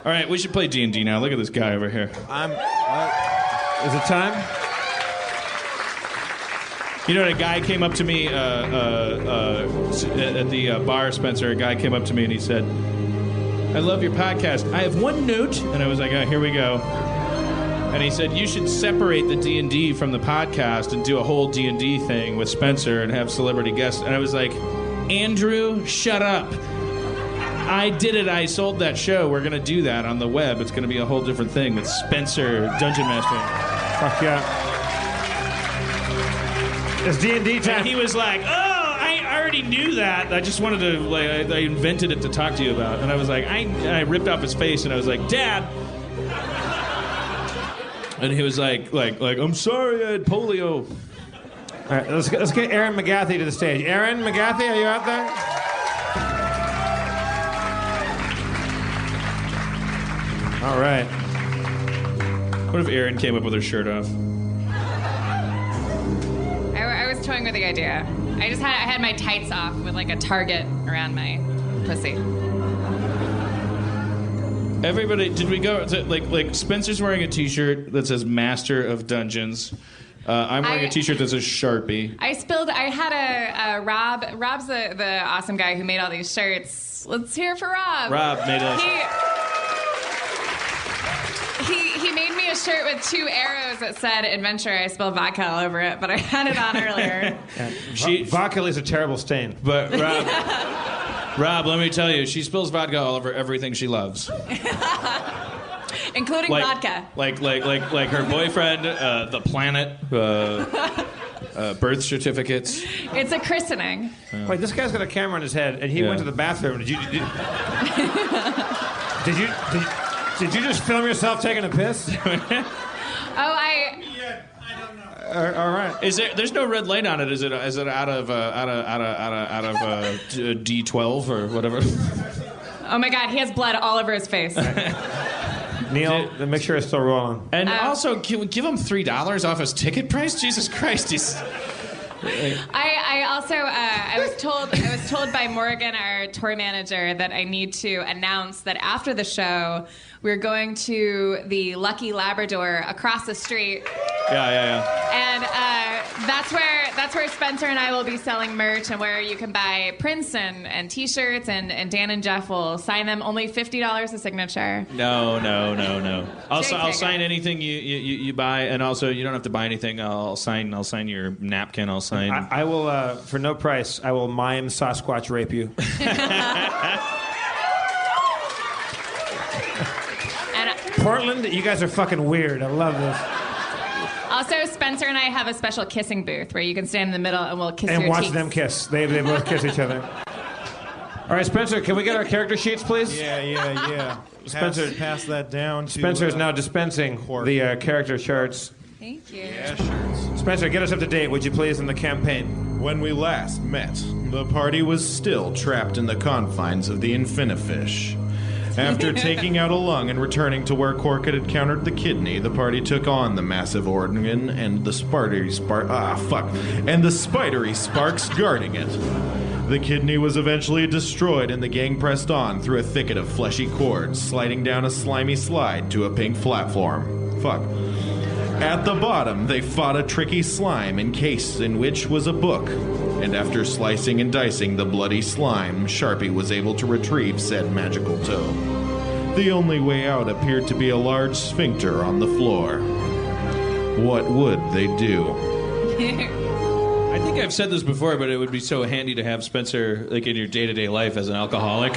All right, we should play D&D now. Look at this guy over here. Is it time? You know, a guy came up to me at the bar, Spencer. A guy came up to me and he said, I love your podcast. I have one note. And I was like, oh, here we go. And he said, you should separate the D&D from the podcast and do a whole D&D thing with Spencer and have celebrity guests. And I was like, Andrew, shut up. I did it. I sold that show. We're going to do that on the web. It's going to be a whole different thing with Spencer, Dungeon Master. Fuck yeah. It's D&D time. And he was like, oh, I already knew that. I just wanted to, like, I invented it to talk to you about. And I was like, I ripped off his face and I was like, Dad. And he was like, I'm sorry, I had polio. All right, let's get Aaron McGathy to the stage. Aaron McGathy, are you out there? All right. What if Erin came up with her shirt off? I was toying with the idea. I had my tights off with like a target around my pussy. Everybody, did we go to, like Spencer's wearing a T-shirt that says Master of Dungeons. I'm wearing a T-shirt that says Sharpie. I had a Rob. Rob's the awesome guy who made all these shirts. Let's hear it for Rob. Rob made a... He made me a shirt with 2 arrows that said adventure. I spilled vodka all over it, but I had it on earlier. Vodka is a terrible stain. But Rob, let me tell you, she spills vodka all over everything she loves. Including vodka. Like her boyfriend, the planet, birth certificates. It's a christening. Wait, this guy's got a camera on his head, and he went to the bathroom. Did you just film yourself taking a piss? Yeah, I don't know. All right. There's no red light on it? Is it out of D12 or whatever? Oh my God, he has blood all over his face. Neil, make sure it's still rolling. And also, can we give him $3 off his ticket price? Jesus Christ, he's... I was told by Morgan, our tour manager, that I need to announce that after the show, we're going to the Lucky Labrador across the street. Yeah. And that's where Spencer and I will be selling merch, and where you can buy prints and T-shirts, and Dan and Jeff will sign them. Only $50 a signature. No. I'll sign anything you buy, and also you don't have to buy anything. I'll sign your napkin. I'll sign. I will for no price. I will mime Sasquatch rape you. Portland, you guys are fucking weird. I love this. Also, Spencer and I have a special kissing booth where you can stand in the middle and we'll kiss your and watch cheeks. them kiss. They both kiss each other. All right, Spencer, can we get our character sheets, please? Yeah. Spencer, pass that down to... Spencer is now dispensing the character charts. Thank you. Yeah, sure. Spencer, get us up to date, would you please, in the campaign? When we last met, the party was still trapped in the confines of the Infinifish. After taking out a lung and returning to where Cork had encountered the kidney, the party took on the massive organ and the spidery sparks guarding it. The kidney was eventually destroyed, and the gang pressed on through a thicket of fleshy cords, sliding down a slimy slide to a pink platform. At the bottom, they fought a tricky slime encased in which was a book. And after slicing and dicing the bloody slime, Sharpie was able to retrieve said magical toe. The only way out appeared to be a large sphincter on the floor. What would they do? I think I've said this before, but it would be so handy to have Spencer in your day-to-day life as an alcoholic.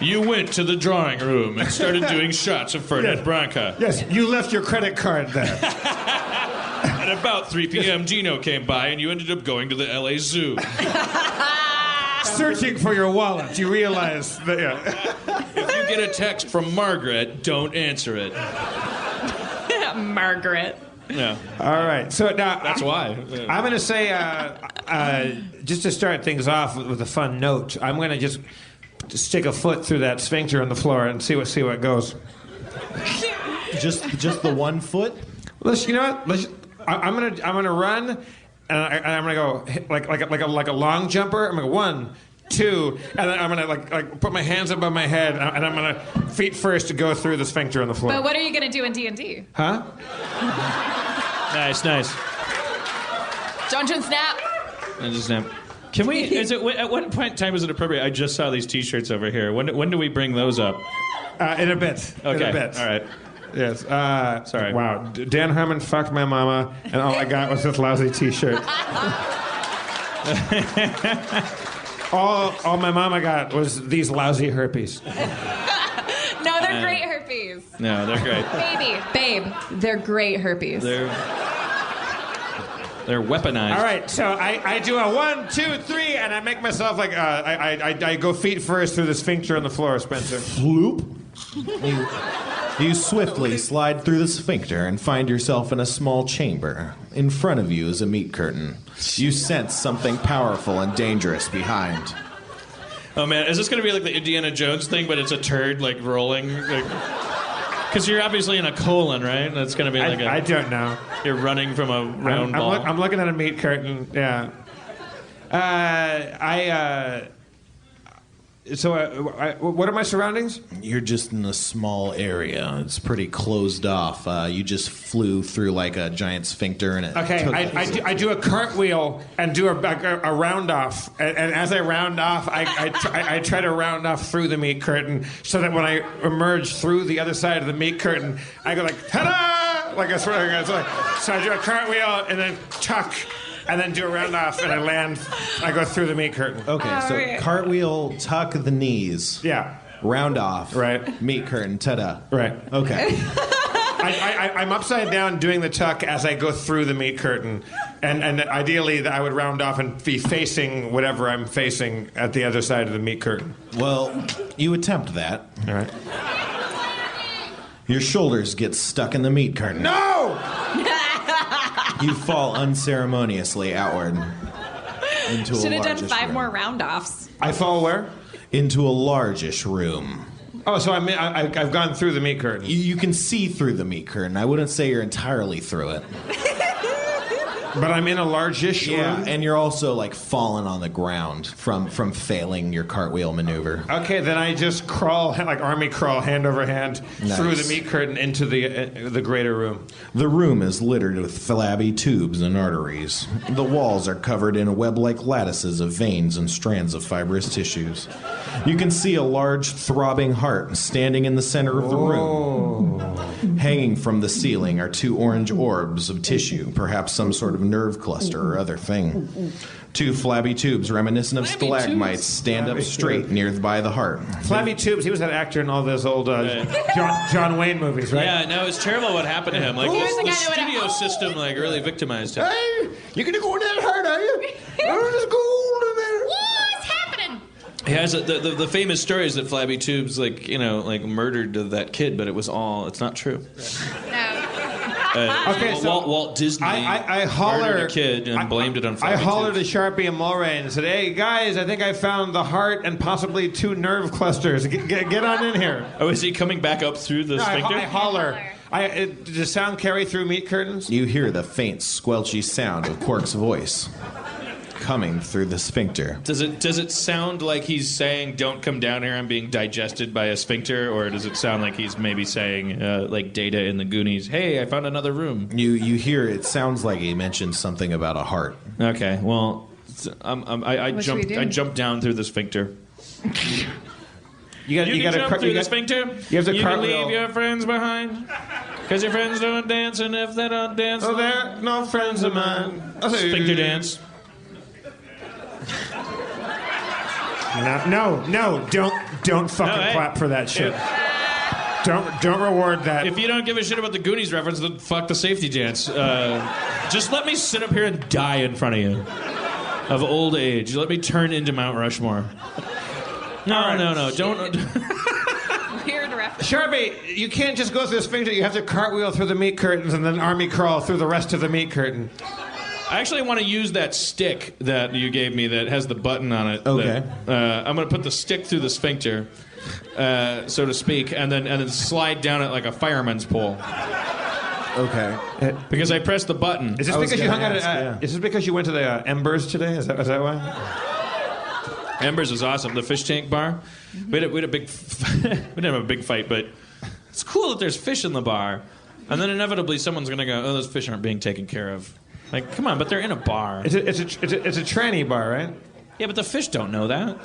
You went to the drawing room and started doing shots of Fernet Branca. Yes, you left your credit card there. At about 3 p.m., Gino came by, and you ended up going to the L.A. Zoo. Searching for your wallet, you realize that... If you get a text from Margaret, don't answer it. Margaret. Yeah. All right, so now... That's why. Yeah. I'm going to say, just to start things off with a fun note, I'm going to just stick a foot through that sphincter on the floor and see what goes. Just the 1 foot? You know what? I'm gonna run, and I'm gonna go like a long jumper. I'm gonna go 1, 2, and then I'm gonna like put my hands above my head, and I'm gonna feet first to go through the sphincter on the floor. But what are you gonna do in D&D? Huh? Nice. Don't snap. And just snap. Can we? At what point in time is it appropriate? I just saw these T-shirts over here. When do we bring those up? In a bit. Okay. In a bit. All right. Yes. Sorry. Wow. Dan Harmon fucked my mama, and all I got was this lousy T-shirt. all my mama got was these lousy herpes. No, they're great herpes. No, they're great. Babe, they're great herpes. They're weaponized. All right, so I do a 1, 2, 3, and I make myself like I go feet first through the sphincter on the floor, Spencer. Floop. You swiftly slide through the sphincter and find yourself in a small chamber. In front of you is a meat curtain. You sense something powerful and dangerous behind. Oh man, is this going to be like the Indiana Jones thing, but it's a turd like rolling? Because you're obviously in a colon, right? That's going to be like I don't know. You're running from a round ball. I'm looking at a meat curtain. Yeah. What are my surroundings? You're just in a small area. It's pretty closed off. You just flew through like a giant sphincter, and it Okay, I do a cartwheel and do a round off, and as I round off, I try to round off through the meat curtain so that when I emerge through the other side of the meat curtain, I go like ta-da! Like I swear, so I do a cartwheel and then tuck. And then do a round off, and I land. I go through the meat curtain. Okay, so cartwheel, tuck the knees. Yeah. Round off. Right. Meat curtain, ta-da. Right. Okay. I'm upside down doing the tuck as I go through the meat curtain, and ideally I would round off and be facing whatever I'm facing at the other side of the meat curtain. Well, you attempt that. All right. Your shoulders get stuck in the meat curtain. No! You fall unceremoniously outward into Should a have done largish 5 room. more round offs. I fall where? Into a largish room. Oh, so I've gone through the meat curtain. You can see through the meat curtain. I wouldn't say you're entirely through it. But I'm in a largish room? And you're also like fallen on the ground from failing your cartwheel maneuver. Okay, then I just crawl, like army crawl, hand over hand, through the meat curtain into the greater room. The room is littered with flabby tubes and arteries. The walls are covered in web-like lattices of veins and strands of fibrous tissues. You can see a large throbbing heart standing in the center of the room. Hanging from the ceiling are 2 orange orbs of tissue, perhaps some sort of nerve cluster or other thing. 2 flabby tubes reminiscent of stalagmites stand up straight nearby the heart. Flabby Tubes, he was that actor in all those old John Wayne movies, right? Yeah, no, it's terrible what happened to him. Like the studio system, like really victimized him. Hey, you're gonna go in that heart, are you? Let's go in there. What's happening? He has the famous story is that Flabby Tubes murdered that kid, but it's not true. No. Okay, so Walt Disney I murdered a kid and blamed it on Flabby I hollered Tubes. to Sharpie and Mulray and said, "Hey guys, I think I found the heart and possibly 2 nerve clusters. Get on in here." Oh, is he coming back up through the sphincter? I holler. Does sound carry through meat curtains? You hear the faint, squelchy sound of Quark's voice coming through the sphincter. Does it sound like he's saying, "Don't come down here, I'm being digested by a sphincter," or does it sound like he's maybe saying, like Data in the Goonies, "Hey, I found another room"? You hear it sounds like he mentioned something about a heart. Okay, well, I jumped down through the sphincter. You can jump through the sphincter. You have to can cartwheel. leave your friends behind, because your friends don't dance, and if they don't dance, Oh, they're no friends of mine. sphincter dance. No, don't fucking hey. clap for that shit. Don't reward that. If you don't give a shit about the Goonies reference, then fuck the safety dance. Just let me sit up here and die in front of you of old age. Let me turn into Mount Rushmore. No, don't. Weird reference. Sharpie, you can't just go through the sphincter. You have to cartwheel through the meat curtains and then army crawl through the rest of the meat curtain. I actually want to use that stick that you gave me that has the button on it. Okay. I'm going to put the stick through the sphincter, so to speak, and then slide down it like a fireman's pole. Okay. Because I pressed the button. Is this because you hung out at? Is this because you went to the Embers today? Is that why? Embers was awesome. The fish tank bar. We had a big. We didn't have a big fight, but it's cool that there's fish in the bar, and then inevitably someone's gonna go, "Oh, those fish aren't being taken care of." Like, come on, but they're in a bar. It's a tranny bar, right? Yeah, but the fish don't know that.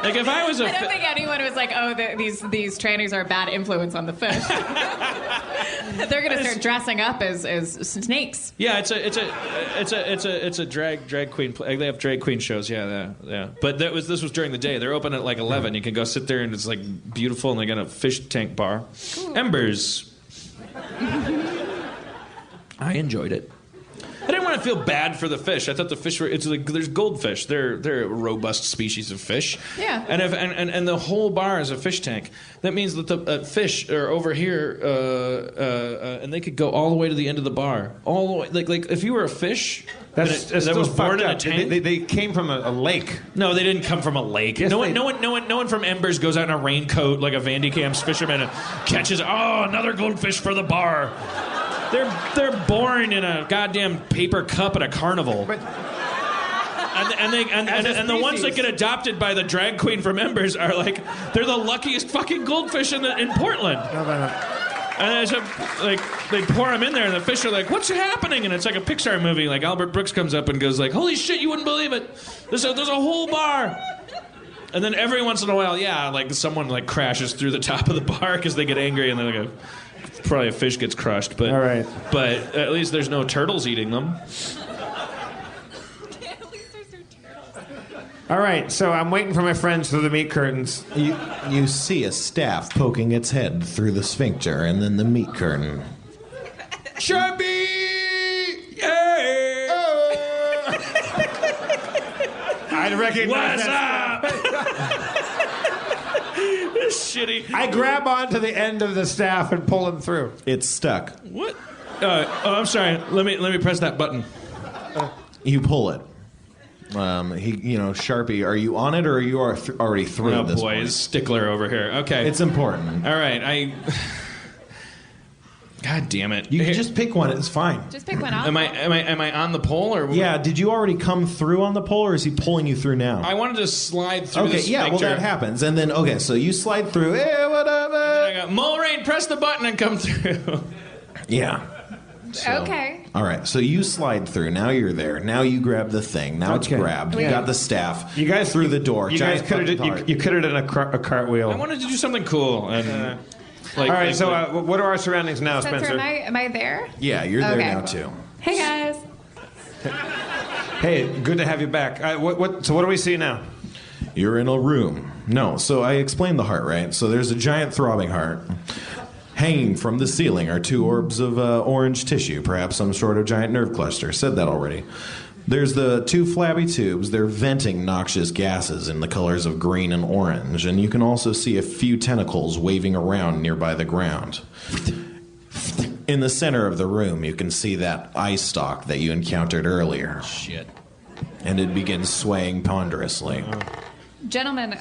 Like, if I was I don't think anyone was like, "Oh, these trainers are a bad influence on the fish." They're gonna start dressing up as snakes. Yeah, it's a drag queen. They have drag queen shows. Yeah. But this was during the day. They're open at like 11. You can go sit there and it's like beautiful, and they got a fish tank bar. Cool. Embers. I enjoyed it. I didn't want to feel bad for the fish. I thought the fish were. It's like there's goldfish. They're a robust species of fish. Yeah. And the whole bar is a fish tank. That means that the fish are over here, and they could go all the way to the end of the bar, all the way. Like if you were a fish that was born in a tank. They came from a lake. No, they didn't come from a lake. Yes, No one from Embers goes out in a raincoat like a Van Camp's fisherman and catches. Oh, another goldfish for the bar. They're born in a goddamn paper cup at a carnival. But, and the ones that get adopted by the drag queen from Embers are like, they're the luckiest fucking goldfish in Portland. No. And it's they pour them in there, and the fish are like, "What's happening?" And it's like a Pixar movie. Like Albert Brooks comes up and goes like, "Holy shit, you wouldn't believe it! There's a whole bar." And then every once in a while, like someone like crashes through the top of the bar because they get angry, and then like probably a fish gets crushed. But all right. But at least there's no turtles eating them. All right, so I'm waiting for my friends through the meat curtains. You see a staff poking its head through the sphincter and then the meat curtain. Sharpie! Yay! Oh. I'd recognize What's that. Shitty. I grab onto the end of the staff and pull him through. It's stuck. What? I'm sorry. Let me press that button. You pull it. Sharpie, are you on it or are you already through Oh this boy, point? is stickler over here. Okay. It's important. All right, God damn it! You can just pick one. It's fine. Just pick one out. Am I on the pole or? Yeah. Did you already come through on the pole, or is he pulling you through now? I wanted to slide through. Okay. The Yeah. Well, that happens, and then so you slide through. Hey, what up? I got Mulrain, press the button and come through. Yeah. So, okay. All right. So you slide through. Now you're there. Now you grab the thing. Now it's grabbed. You got the staff. You guys through the door. You guys could have done a cartwheel. I wanted to do something cool and. All right. What are our surroundings now, Spencer? Am I there? Yeah, you're there now too. Hey guys. Hey, good to have you back. So what do we see now? You're in a room. No, so I explained the heart, right? So there's a giant throbbing heart. Hanging from the ceiling are two orbs of orange tissue, perhaps some sort of giant nerve cluster. Said that already. There's the two flabby tubes. They're venting noxious gases in the colors of green and orange. And you can also see a few tentacles waving around nearby the ground. In the center of the room, you can see that eye stalk that you encountered earlier. Shit. And it begins swaying ponderously. Gentlemen,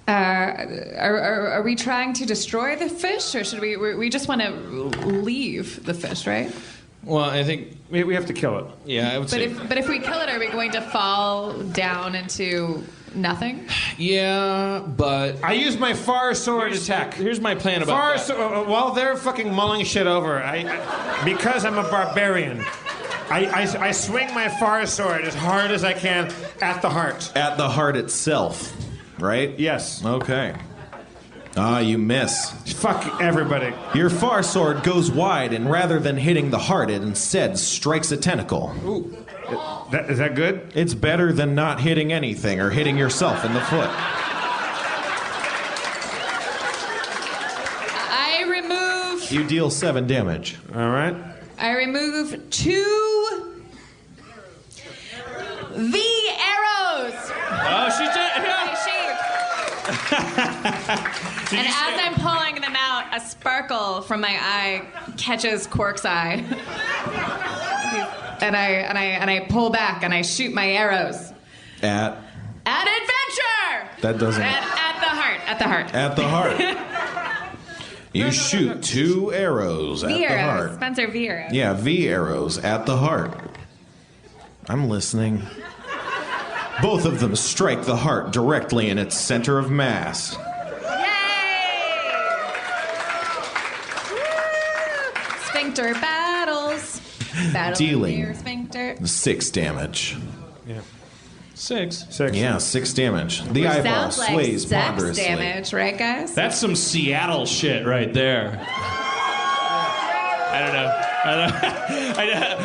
are we trying to destroy the fish, or should we just want to leave the fish, right? Well, I think we have to kill it. Yeah, I would say. But if we kill it, are we going to fall down into nothing? Yeah, but I use my far sword attack. Here's my plan about that. While they're fucking mulling shit over, because I'm a barbarian, I swing my far sword as hard as I can at the heart. At the heart itself, right? Yes. Okay. Ah, you miss. Fuck everybody. Your far sword goes wide, and rather than hitting the heart, it instead strikes a tentacle. Ooh. Is that good? It's better than not hitting anything or hitting yourself in the foot. I remove. You deal 7 damage. All right. I remove 2 V arrows. Oh, she's done. And as I'm pulling them out, a sparkle from my eye catches Quark's eye. and I pull back and I shoot my arrows. At Adventure! That doesn't. At the heart. At the heart. At the heart. You shoot 2 arrows at V the arrows. heart. Spencer, V arrows. Yeah, V arrows at the heart. I'm listening. Both of them strike the heart directly in its center of mass. Sphincter battles. Dealing Your sphincter. 6 damage. Yeah. 6. Yeah, 6 damage. The eyeball Sounds like sways sex ponderously. damage, right, guys? That's some Seattle shit right there. I don't know.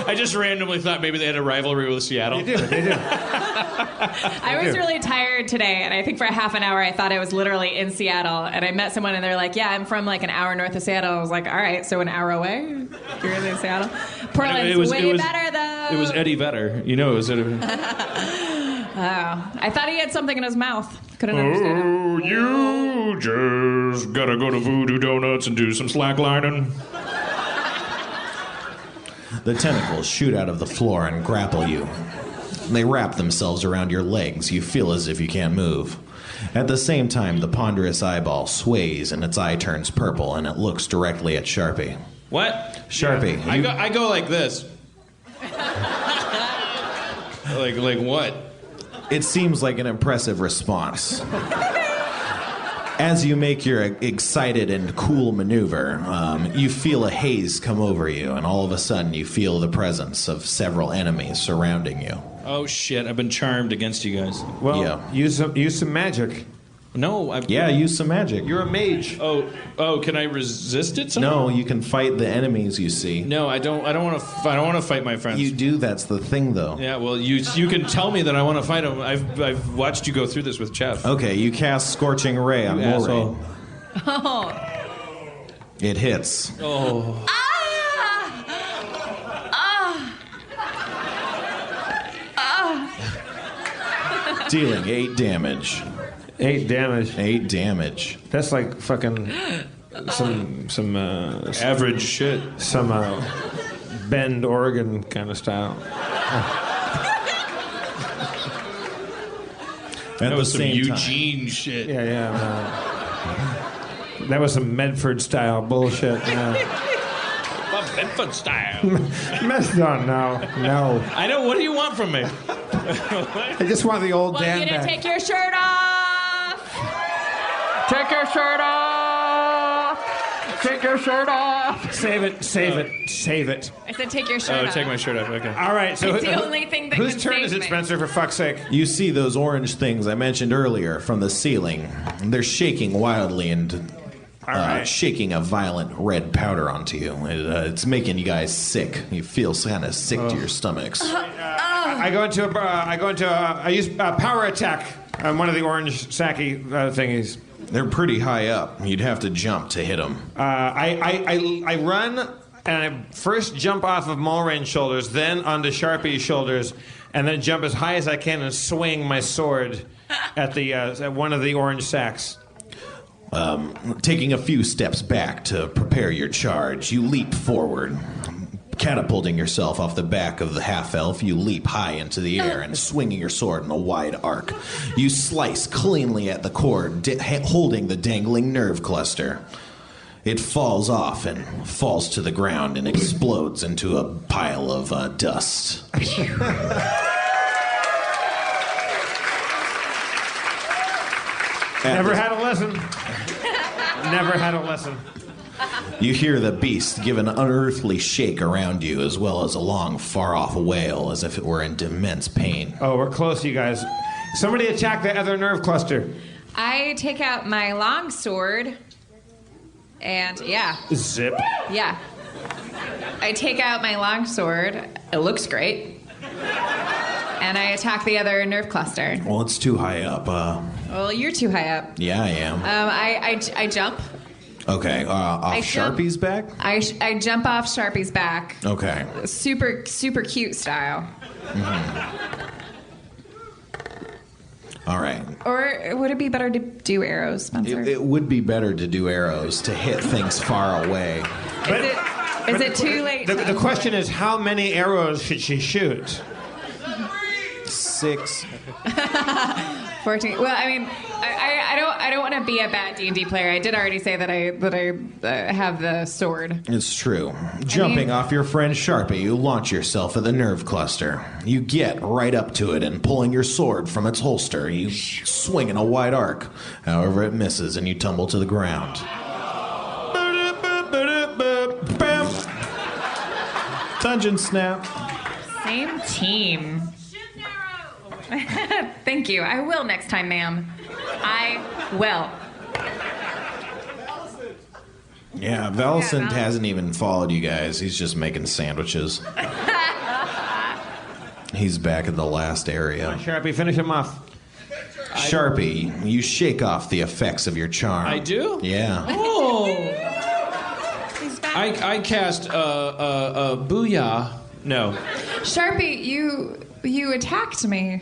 I just randomly thought maybe they had a rivalry with Seattle. They do. I was really tired today, and I think for a half an hour I thought I was literally in Seattle, and I met someone, and they're like, yeah, I'm from like an hour north of Seattle. I was like, all right, so an hour away? You're in Seattle? Portland's way better, though. It was Eddie Vedder. You know it was Eddie Vedder. Oh, I thought he had something in his mouth. Couldn't understand him. Oh, you just gotta go to Voodoo Donuts and do some slacklining. The tentacles shoot out of the floor and grapple you. They wrap themselves around your legs. You feel as if you can't move. At the same time, the ponderous eyeball sways and its eye turns purple and it looks directly at Sharpie. What? Sharpie. Yeah. I go like this. like what? It seems like an impressive response. As you make your excited and cool maneuver, you feel a haze come over you, and all of a sudden you feel the presence of several enemies surrounding you. Oh shit! I've been charmed against you guys. Well, Yeah. use some magic. No, Yeah, use some magic. You're a mage. Oh, can I resist it somehow? No, you can fight the enemies you see. No, I don't want to. I don't want to fight my friends. You do, that's the thing, though. Yeah, well, you can tell me that I want to fight them. I've watched you go through this with Jeff. Okay, you cast Scorching Ray on You Mulray. asshole. Oh. It hits. Oh. Dealing 8 damage. 8 damage. 8 damage. That's like fucking some Average shit. some Bend, Oregon kind of style. At That the was some same time, Eugene shit. Yeah. That was some Medford style bullshit. Bedford style. No. I know. What do you want from me? I just want the old Want Dan you to back. take your shirt off. Take your shirt off. Take your shirt off. Save it. I said take your shirt Oh, off. take my shirt off. Okay. All right. So It's the only thing that whose can turn save is it, me. Spencer? For fuck's sake. you see those orange things I mentioned earlier from the ceiling. They're shaking wildly and right. shaking a violent red powder onto you. It's making you guys sick. You feel kind of sick to your stomachs. I use power attack on one of the orange sacky thingies. They're pretty high up. You'd have to jump to hit them. I run and I first jump off of Mulrain's shoulders, then onto Sharpie's shoulders, and then jump as high as I can and swing my sword at one of the orange sacks. Taking a few steps back to prepare your charge, you leap forward. Catapulting yourself off the back of the half-elf, you leap high into the air and swinging your sword in a wide arc. You slice cleanly at the cord, holding the dangling nerve cluster. It falls off and falls to the ground and explodes into a pile of dust. Never had a lesson. Never had a lesson. You hear the beast give an unearthly shake around you, as well as a long, far-off wail, as if it were in immense pain. Oh, we're close, you guys. Somebody attack the other nerve cluster. I take out my long sword, and Zip. I take out my long sword. It looks great. And I attack the other nerve cluster. Well, it's too high up. Well, you're too high up. Yeah, I am. I jump. Okay, off I jump. Sharpie's back? I jump off Sharpie's back. Okay. Super cute style. All right. Or would it be better to do arrows, Spencer? It would be better to do arrows to hit things far away. Is it too late? The question is, how many arrows should she shoot? 6. 14. Well, I mean, I I don't want to be a bad D&D player. I did already say that I have the sword. It's true. Jumping off your friend Sharpie, you launch yourself at the nerve cluster. You get right up to it and pulling your sword from its holster, you swing in a wide arc. However, it misses and you tumble to the ground. Dungeon snap. Same team. Thank you. I will next time, ma'am. I will. Yeah, Valcent hasn't even followed you guys. He's just making sandwiches. He's back in the last area. Sharpie, finish him off. Sharpie, you shake off the effects of your charm. I do? Yeah. Oh. He's back. I cast Booyah. No. Sharpie, you attacked me.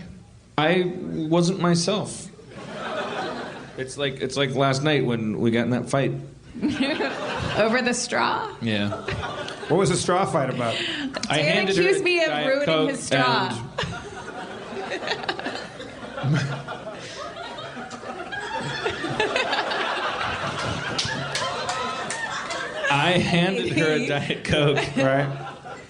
I wasn't myself. It's like last night when we got in that fight. Over the straw? Yeah. What was the straw fight about? I Dan handed her accused a me of Diet ruining Coke his straw. I handed her a Diet Coke, Right?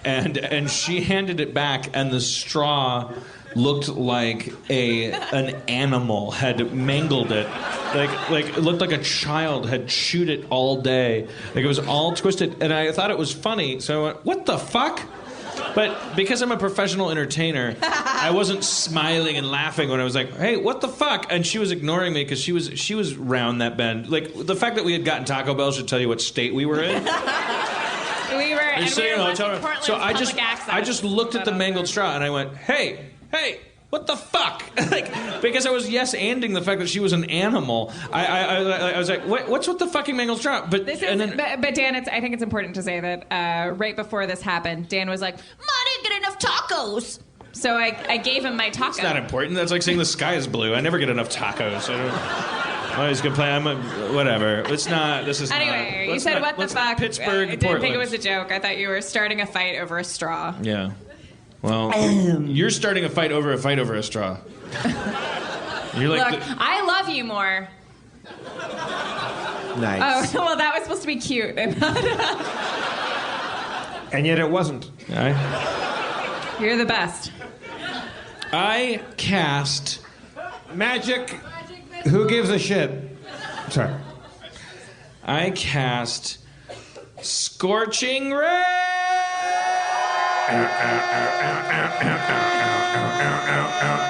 and she handed it back, and the straw looked like an animal had mangled it. Like it looked like a child had chewed it all day. Like it was all twisted, and I thought it was funny, so I went, "What the fuck?" But because I'm a professional entertainer, I wasn't smiling and laughing when I was like, "Hey, what the fuck?" And she was ignoring me because she was round that bend. Like the fact that we had gotten Taco Bell should tell you what state we were in. We were in So I just looked at the mangled straw and I went, "Hey, what the fuck?" Like, because I was yes-anding the fact that she was an animal. I was like, what's with the fucking mangled straw? But Dan, I think it's important to say that right before this happened, Dan was like, "I didn't get enough tacos." So I gave him my taco. It's not important. That's like saying the sky is blue. I never get enough tacos. I always complain. Whatever. It's not. This is anyway, not, you said what the fuck? Pittsburgh, I didn't Portland. think it was a joke. I thought you were starting a fight over a straw. Yeah. Well, you're starting a fight over a straw. You're like. Look, I love you more. Nice. Oh, well, that was supposed to be cute. And yet it wasn't. You're the best. I cast Magic. Who gives a shit? Sorry. I cast Scorching Ray.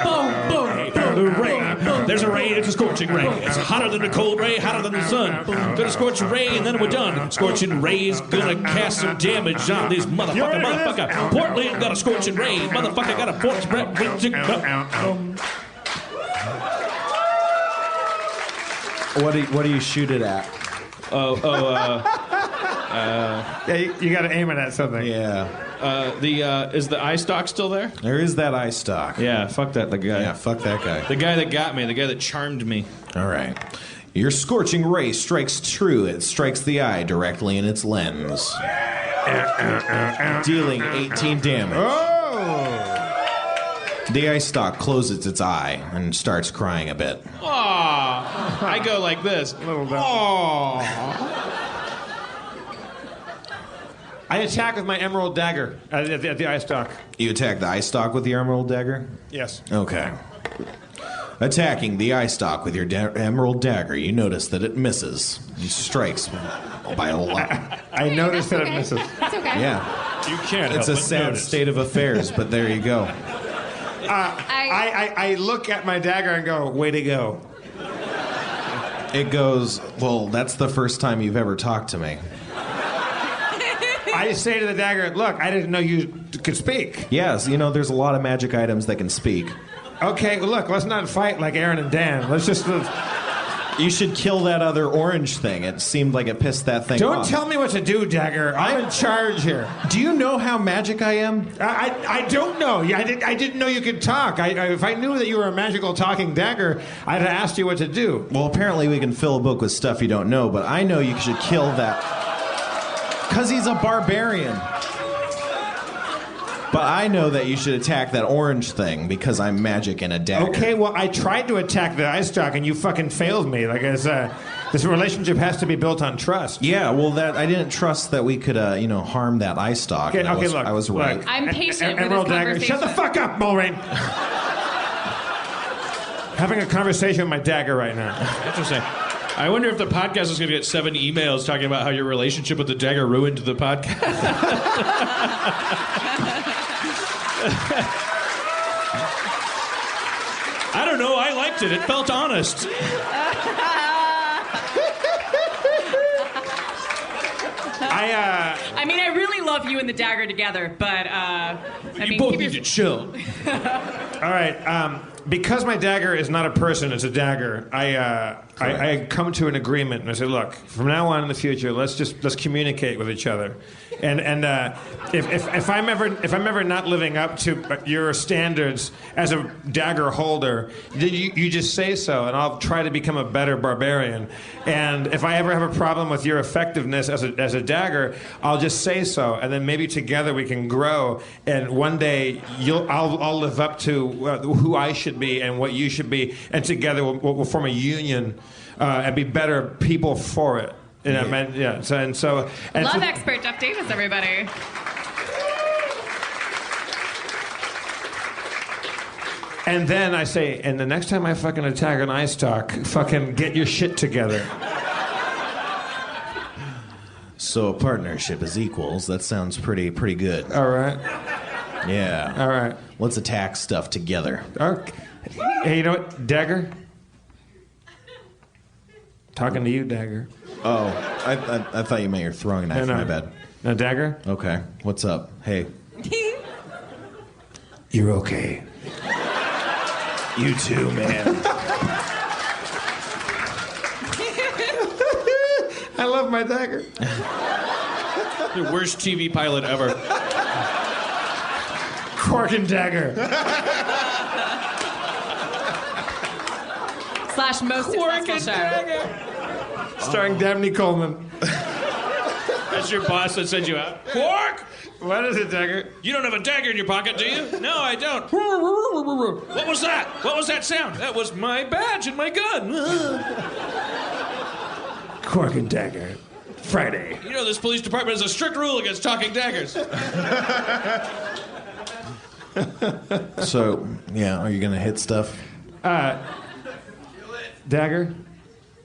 Boom, boom, boom, rain. There's a rain, it's a scorching ray. It's hotter than a cold ray, hotter than the sun. Gonna scorch a ray and then we're done. Scorching ray's gonna cast some damage on this motherfucker. Portland got a scorching ray. Motherfucker got a force breath. What do you shoot it at? Yeah, you got to aim it at something. Yeah. Is the eye stalk still there? There is that eye stalk. Yeah, fuck that guy. Yeah, fuck that guy. The guy that got me, the guy that charmed me. All right. Your scorching ray strikes true. It strikes the eye directly in its lens, dealing 18 damage. Oh! The eye stalk closes its eye and starts crying a bit. Aww. I go like this. Aww. I attack with my emerald dagger at the eye stalk. You attack the eye stalk with the emerald dagger? Yes. Okay. Attacking the eye stalk with your emerald dagger, you notice that it misses. It strikes by a lot. I noticed that it misses. It's okay. Yeah. You can't It's help a but sad notice. state of affairs, but there you go. I look at my dagger and go, way to go. It goes, well, that's the first time you've ever talked to me. I say to the dagger, look, I didn't know you could speak. Yes, you know, there's a lot of magic items that can speak. Okay, well, look, let's not fight like Aaron and Dan. Let's just... You should kill that other orange thing. It seemed like it pissed that thing Don't off. tell me what to do, Dagger. I'm in charge here. Do you know how magic I am? I don't know. I didn't know you could talk. If I knew that you were a magical talking dagger, I'd have asked you what to do. Well, apparently we can fill a book with stuff you don't know, but I know you should kill that. Because he's a barbarian. But I know that you should attack that orange thing because I'm magic and a dagger. Okay, well, I tried to attack the eye stalk and you fucking failed me. Like, this relationship has to be built on trust. Yeah, well, that I didn't trust that we could, harm that eye stalk. Okay, look. I was right. Look, I'm patient with Emerald this Dagger. conversation. Shut the fuck up, Mulrain. Having a conversation with my dagger right now. Interesting. I wonder if the podcast is going to get 7 emails talking about how your relationship with the dagger ruined the podcast. I don't know. I liked it. It felt honest. I mean, I really love you and the dagger together, but You both need to chill. All right. Because my dagger is not a person, it's a dagger. I come to an agreement and I say, look, from now on in the future, let's communicate with each other. And if I'm ever not living up to your standards as a dagger holder, you just say so, and I'll try to become a better barbarian. And if I ever have a problem with your effectiveness as a dagger, I'll just say so, and then maybe together we can grow. And one day I'll live up to who I should be and what you should be, and together we'll form a union and be better people for it. love expert Jeff Davis, everybody. And then I say, and the next time I fucking attack an eye stalk, fucking get your shit together. So a partnership is equals. That sounds pretty good. All right. Yeah. All right. Let's attack stuff together. Okay. Hey, you know what, Dagger? Talking to you, Dagger. Oh, I thought you meant you're throwing a knife. No. My bad. No, Dagger? Okay. What's up? Hey. You're okay. You too, man. I love my dagger. The worst TV pilot ever. Cork and Dagger. / most successful show. Starring Dabney Coleman. That's your boss that sends you out. Quark! What is it, Dagger? You don't have a dagger in your pocket, do you? No, I don't. What was that? What was that sound? That was my badge and my gun. Cork and Dagger. Friday. You know, this police department has a strict rule against talking daggers. So, yeah, are you going to hit stuff? Dagger?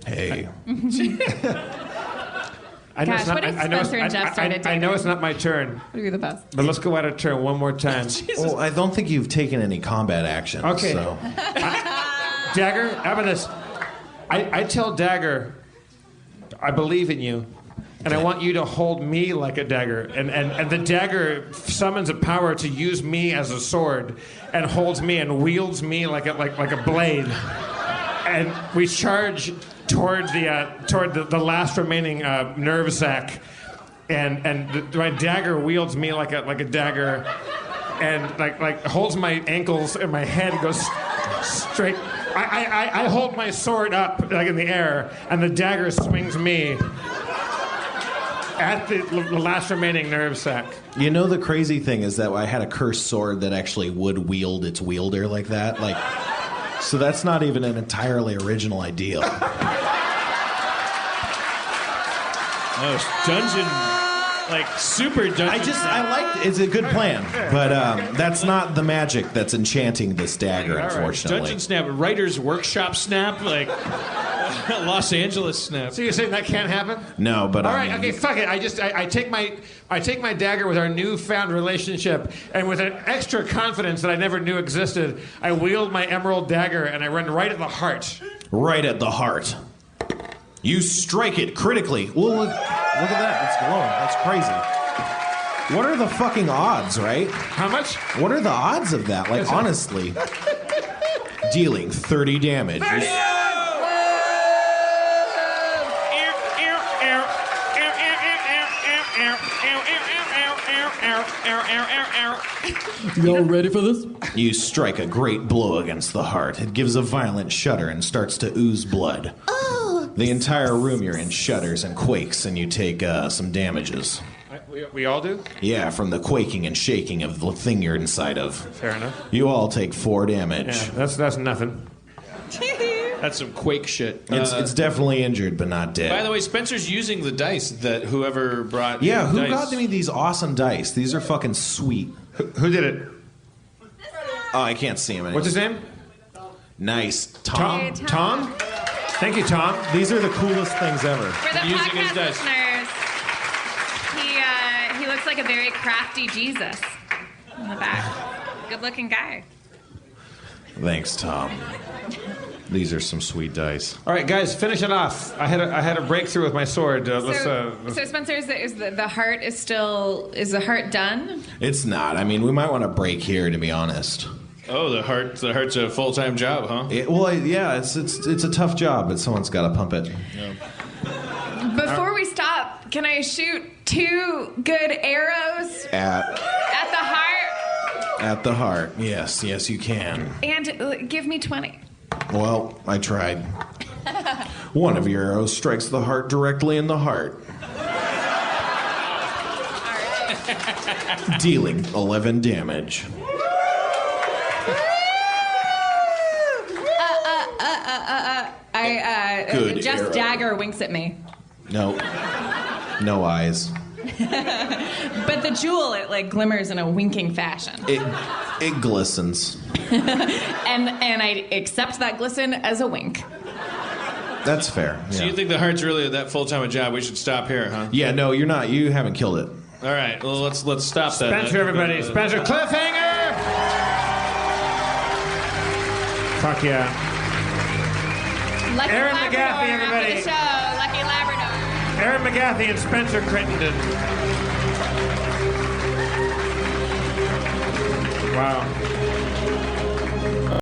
Hey. I know Gosh, what if Spencer and Jeff started I know dating? it's not my turn, Would be the best. but let's go out of turn one more time. Well, I don't think you've taken any combat action. Okay. So. Dagger, how about this? I tell Dagger, I believe in you, and I want you to hold me like a dagger. And the dagger summons a power to use me as a sword, and holds me and wields me like a blade. And we charge toward the last remaining nerve sac, and my dagger wields me like a dagger, and like holds my ankles and my head goes straight. I hold my sword up like in the air, and the dagger swings me at the last remaining nerve sac. You know, the crazy thing is that I had a cursed sword that actually would wield its wielder like that. So that's not even an entirely original idea. Oh, dungeon, super dungeon. I liked it's a good plan, but that's not the magic that's enchanting this dagger, unfortunately. Dungeon snap, writer's workshop snap, Los Angeles snap. So you're saying that can't happen? No, but all right, okay, fuck it. I take my dagger with our newfound relationship, and with an extra confidence that I never knew existed, I wield my emerald dagger and I run right at the heart. Right at the heart. You strike it critically. Well, look at that. It's glowing. That's crazy. What are the fucking odds, right? How much? What are the odds of that? Honestly. Dealing 30 damage. Y'all ready for this? You strike a great blow against the heart. It gives a violent shudder and starts to ooze blood. The entire room you're in shudders and quakes, and you take some damages. We all do? Yeah, from the quaking and shaking of the thing you're inside of. Fair enough. You all take 4 damage. Yeah, that's nothing. That's some Quake shit. It's definitely injured, but not dead. By the way, Spencer's using the dice that whoever brought. Yeah, who dice. got me these awesome dice? These are fucking sweet. Who did it? Oh, I can't see him anymore. What's his name? Nice. Tom. Hey, Tom? Thank you, Tom. These are the coolest things ever. For the Using his podcast dice. listeners, he looks like a very crafty Jesus in the back. Good-looking guy. Thanks, Tom. These are some sweet dice. All right, guys, finish it off. I had a breakthrough with my sword. Let's So Spencer, is the heart is the heart done? It's not. I mean, we might want to break here, to be honest. Oh, the heart's a full-time job, huh? It's a tough job, but someone's got to pump it. Before we stop, can I shoot 2 good arrows At at the heart? the heart. Yes, you can. And give me 20. Well, I tried. One of your arrows strikes the heart directly in the heart. Dealing 11 damage. Good Jeff's arrow. dagger winks at me. No. No eyes. But the jewel, it like glimmers in a winking fashion. It glistens. And I accept that glisten as a wink. That's fair. So you think the heart's really that full-time a job? We should stop here, huh? Yeah, no, you're not. You haven't killed it. All right. Well, let's stop that. Spencer, everybody. Spencer, cliffhanger! Fuck yeah. Lucky Aaron Labrador McGaffey, after everybody. the show. Lucky Labrador. Aaron McGaffey and Spencer Crittenden. Wow.